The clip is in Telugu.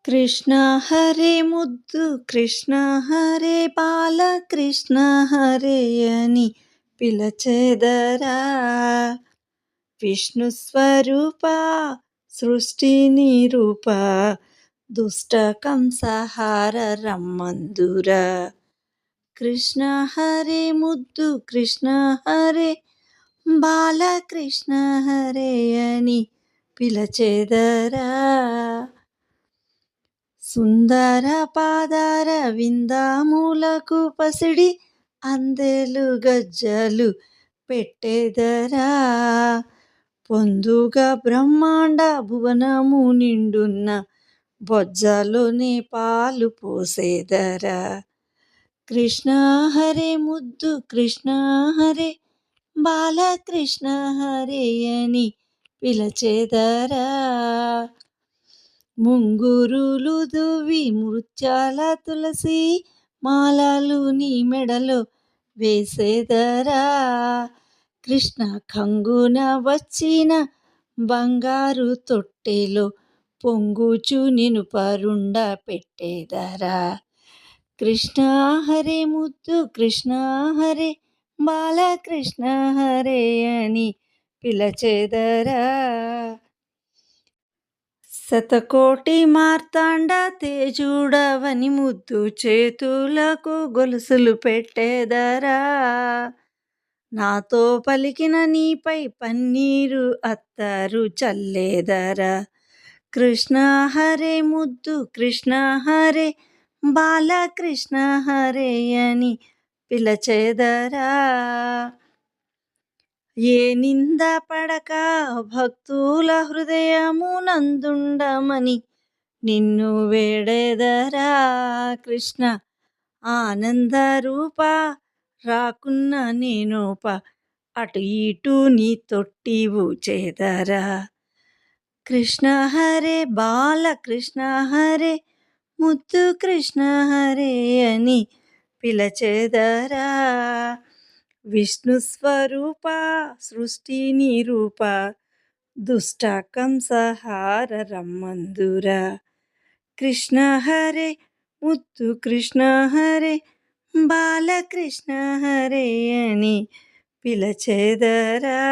కృష్ణ హరే ముద్దు కృష్ణ హరే బాలకృష్ణ హరే అని పిలచెదరా. విష్ణు స్వరూప సృష్టి నిరూప దుష్ట కంసహార రమ్మందురా. కృష్ణ హరే ముద్దు కృష్ణ హరే బాలకృష్ణ హరే అని పిలచెదరా. సుందర పాదార విందాములకు పసిడి అందెలు గజ్జలు పెట్టెదరా. పొందుగా బ్రహ్మాండ భువనము నిండున్న బొజ్జలోనే పాలు పోసేదరా. కృష్ణ హరే ముద్దు కృష్ణ హరే బాలకృష్ణ హరే అని పిలచెదరా. ముంగురులు దువ్వి ముత్యాల తులసి మాలలు నీ మెడలో వేసేదరా. కృష్ణ కంగున వచ్చిన బంగారు తొట్టెలో పొంగుచు నిను పరుండ పెట్టేదరా. కృష్ణ హరే ముద్దు కృష్ణ హరే బాలకృష్ణ హరే అని పిలచెదరా. శతకోటి మార్తాండ తేజుడవని ముద్దు చేతులకు గొలుసులు పెట్టెదరా. నాతో పలికిన నీపై పన్నీరు అత్తరు చల్లేదరా. కృష్ణ హరే ముద్దు కృష్ణ హరే బాలకృష్ణ హరే అని పిలచెదరా. ఏ నింద పడక భక్తుల హృదయమునందుండమని నిన్ను వేడెదరా. కృష్ణ ఆనంద రూప రాకున్న నేనోప అటు ఇటు నీ తొట్టి ఊచేదరా. కృష్ణ హరే బాలకృష్ణ హరే ముద్దు కృష్ణ హరే అని పిలచెదరా. విష్ణు స్వరూప సృష్టి నిరూప దుష్ట కంసహార రమ్మందురా. కృష్ణ హరే ముద్దు కృష్ణ హరే బాలకృష్ణ హరే అని పిలచెదరా.